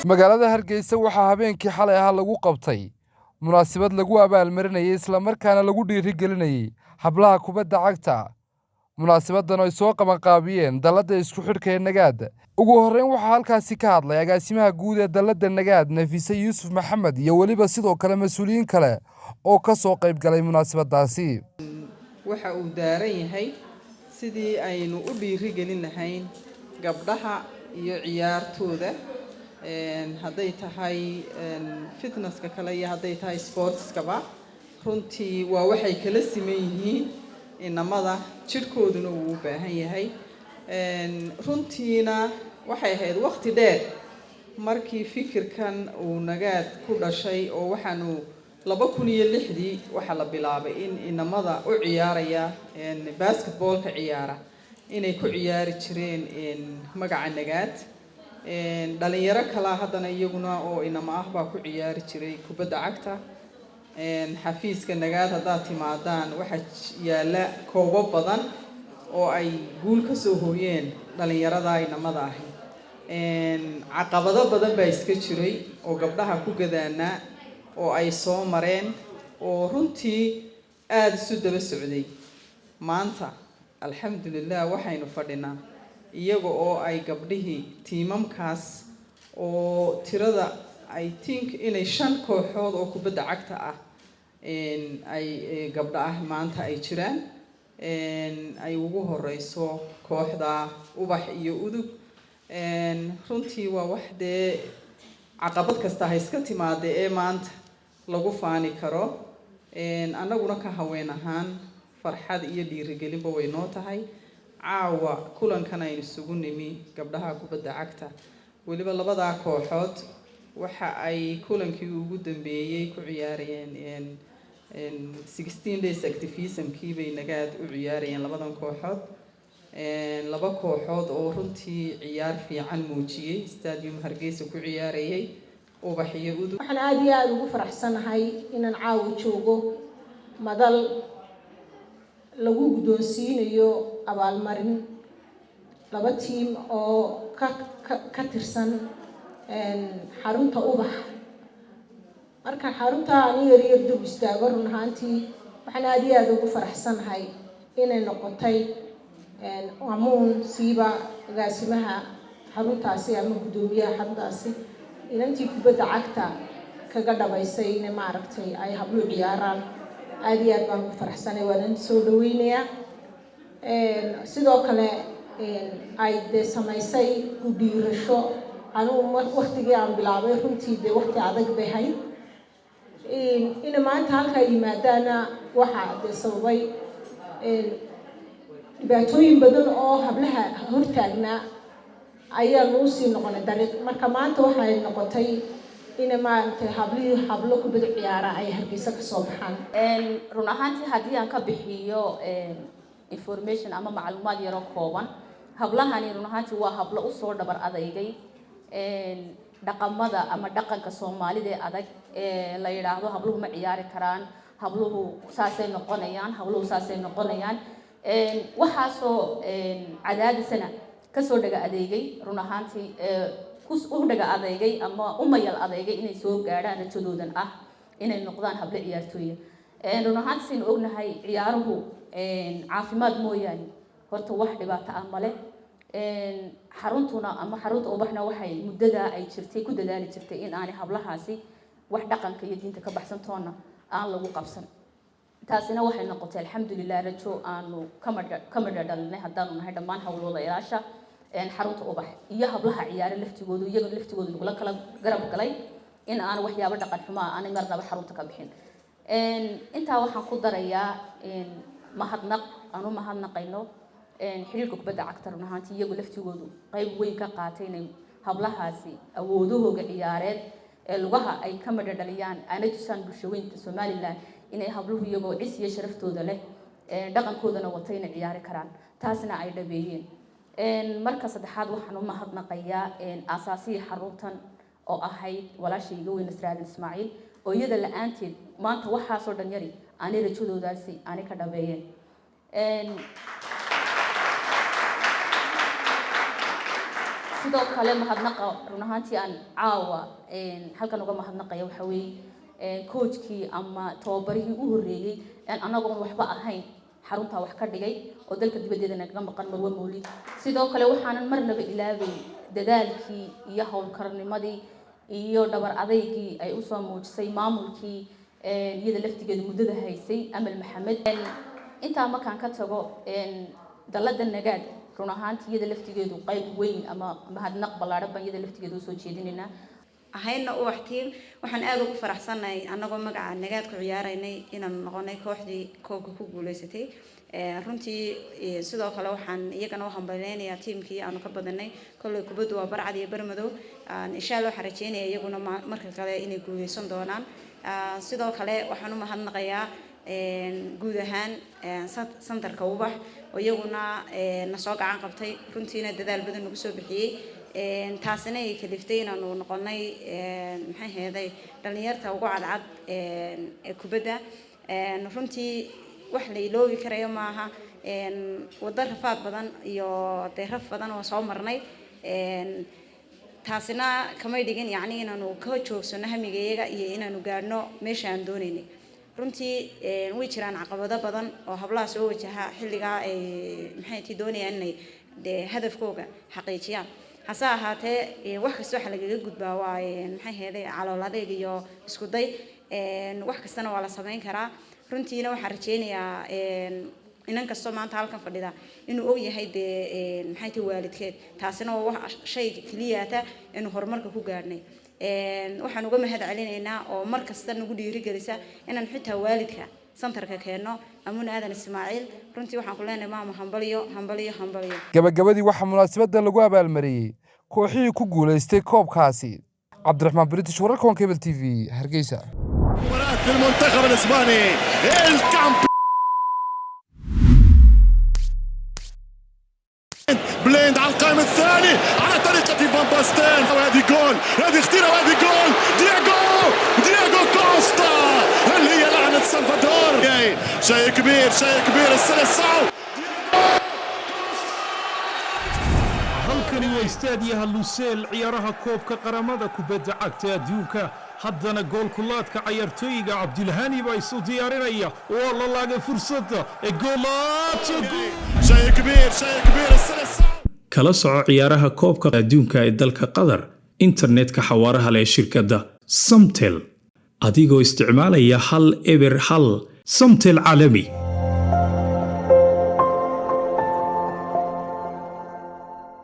magaalada Hargeysa waxaa habeenkii xalay ah lagu qabtay munaasabad lagu abaalmarinayay isla markaana lagu dhiirigelinayay hablaha kubadda cagta. Munaasabadan ay soo qaban qaabiyeen dalada isku xidhka ee Nagaad. Ugu horreyn waxaa halkaasi ka hadlay agaasimaha guud ee dalada Nagaad Nafisa Yuusuf Maxamed iyo waliba sidoo kale mas'uuliyiin kale oo ka soo qayb galay munaasabadaasi. waxa uu daaran yahay sidii aynu u dhiirigelin lahayn gabdhaha iyo ciyaartooda hadday tahay fitnesska kale iyo hadday tahay sportskaba runtii waa waxay kala siman yihiin inamada jirkooduna uu u baahan yahay runtiina waxay ahayd waqti dheer markii fikirkan uu Nagaad ku dhashay oo waxaanu 2006 waxa la bilaabay in inamada u ciyaaraya basketballka ciyaara inay ku ciyaari jireen magaca Nagaad dhalinyaro kala hadana iyaguna oo inama ah baa ku ciyaari jiray kubadda cagta xafiiska Nagaad hadaa timaadaan waxa yaala koobo badan oo ay guul ka soo hooyeen dhalinyarada inamada ah caqabado badan baa iska jiray oo gabdhaha ku gadaana oo ay soo mareen oo runtii aad isu daba socday maanta alxamdulillah waxaynu fadhinaa iyaga oo ay gabdhihii tiimamkaas oo tirada I think inay 5 kooxood oo kubadda cagta ah ay gabdha ah maanta ay jiraan ay ugu horeyso kooxda ubax iyo udug runtii waa wax dee caqabad kasta ha iska timaade ee maanta lagu faani karo anaguna ka haween ahaan farxad iyo dhiirigelinba way noo tahay caawa kulankan aynu isugu nimi gabdhaha kubadda cagta waliba labada kooxood waxa ay kulankii ugu dambeeyay ku ciyaarayeen 16 days activism-kii bay Nagaad u ciyaarayeen labadan kooxood laba kooxood oo runtii ciyaar fiican muujiyay stadium Hargeysa ku ciyaarayay ubax iyo udug waxaan aad ugu faraxsanahay inaan caawa joogo madal lagu guddoonsiinayo abaalmarin laba team oo ka tirsan xarunta ubax marka xarunta aan yar dib istaago run ahaantii waxaan aad ugu faraxsanahay inay noqotay amuun siiba agaasimaha xaruntaasi ama guddoomiyaha xaruntaasi inantii kubadda cagta kaga dhabaysay in maaragtay ay hablo ciyaaraan aad baan u faraxsanahay waan soo dhaweynayaa sidoo kale ay samaysay ku dhiirasho anigu waqtigii aan bilaabay runtii waqti adag bay ahayd in maanta halka yimaadaana waxa sababay dhibaatooyin badan oo hablaha hortaagnaa ayaa loo sii noqonay dariiq marka maanta waxay noqotay in maanta hablo kubadda ciyaara ay Hargeysa ka soo baxaan run ahaantii haddii aan ka bixiyo information ama macluumaad yar oo kooban hablahani run ahaantii waa hablo u soo dhabar adeygay dhaqamada ama dhaqanka Soomaalida ee adag la yiraahdo habluhu ma ciyaari karaan habluhu saasay noqonayaan waxaasoo cadaadisana ka soo dhaga adeegay run ahaantii u dhaga adeegay ama u mayal adeegay inay soo gaaraan rajadoodan ah inay noqdaan hablo ciyaartooy run ahaantii in ognahay ciyaaruhu caafimaad mooyaane horta wax dhibaato ah male xaruntuna ama xarunta ubaxna waxay muddada ay jirtay ku dadaali jirtay in aanay hablahaasi wax dhaqanka iyo diinta ka baxsan toona aan lagu qabsan taasina waxay noqotay alxamdulillah rajo aanu kama dhalinay haddaanu nahay dhammaan hawlooda ilaasha xarunta ubax iyo hablaha ciyaare laftigoodu nagula kala garab galay in aan waxyaabo dhaqan xumo aanay marnaba xarunta ka bixin intaa waxaan ku darayaa mahadnaqayno xiriirka kubadda cagta run ahaantii iyagu laftigoodu qayb weyn ka qaatay inay hablahaasi awoodahooga ciyaareed ee lugaha ay ka madhadhaliyaan aanay tusaan bulshooyinka Somaliland inay habluhu iyagoo cis iyo sharaftooda leh dhaqankoodana watay inay ciyaari karaan taasna ay dhabeeyeen marka saddexaad waxaan u mahadnaqayaa aasaasiga xaruntan oo ahayd walaashayga weyn Nasraadin Ismaaciil oo iyada la'aanteed maanta waxaasoo dhan yari aanay rajadoodaasi aanay ka dhabeeyeen sidoo kale mahadnaqa run ahaantii aan caawa halkan uga mahadnaqayo waxa weeye coachkii ama tababarihii u horeeyay anagoon waxba ahayn xarunta wax ka dhigay oo dalka dibadda naga maqan Marwe Mawlid sidoo kale waxaanan marnaba ilaabay dadaalkii iyo hawlkarnimadii iyo dhabar adeygii ay u soo muujisay maamulkii iyada laftigeeda muddada haysay Amal Maxamed inta markaan ka tago dalada nagaad run ahaantii iyada laftigeedu qayb weyn ama mahadnaq ballaaran baan iyada laftigeedu soo jeedinayna ahayna u waxtiin waxaan aad ugu faraxsanahay anagoo magaca nagaad ku ciyaaraynay inaan noqonay kooxdii koobka ku guuleysatay runtii sidoo kale waxaan iyagana u hambaleynayaa tiimkii aanu ka badanay kulay kubaddu waa barcad iyo barmadow insha Allah waxaan rajeynayaa iyaguna marka kale inay guuleysan doonaan sidoo kale waxaan u mahadnaqayaa guud ahaan santarka ubax oo iyaguna na soo gacan qabtay runtiina dadaal badan ugu soo bixiyay taasina ay kaliftay inaanu noqonay maxay heeday dhalinyarta ugu cadcad kubadda runtii wax la iloobi karayo maaha wada rafaad badan iyo raf badan oo soo marnay taasina kamay dhigin yacni inaanu ka joogsano hamigayaga iyo inaanu gaadhno meesha aan doonaynay runtii way jiraan caqabado badan oo hablaha soo wajaha xilligaa ay maxay doonayaan inay hadafkooga xaqiijiyaan hase ahaatee wax kasta waxa lagaga gudbaa waa maxay heeday calool adeeg iyo isku day wax kastana waa la sameyn karaa runtiina waxaan rajeynayaa inan kasto maanta halkan fadhida inuu og yahay maxay tahay waalidkeed taasina waa shay kaliya inuu horumarka ku gaarnay waxaan uga mahad celinaynaa oo mar kasta nagu dhiirigelisa inaan xitaa waalidka santarka keeno Amuun Aadan Ismaaciil runtii waxaan ku leenahay maama hambaliyo gabagabadii waxa munaasabada lagu abaalmariyay kooxihii ku guuleystay koobkaasi Cabdiraxmaan British wararka Cable TV Hargeysa المنتخب الاسباني بليند على القائم الثاني على طريقة فان باستين وهذه جول هذه اختيار وهذه جول دياغو كوستا هل هي لعنة سلفادور شيء كبير السلسعو halkani waa istaadiyaha Lusail ciyaaraha koobka qaramada kubadda cagta adduunka haddana goolkulaadka ciyaartooyga Cabdilhani baa isu diyaarinaya oo la laagay fursadda شيء كبير السلسعو kala soco ciyaaraha koobka adduunka ee dalka Qatar internetka xawaaraha leh shirkadda Samtel adigoo isticmaalaya hal eber hal Samtel caalami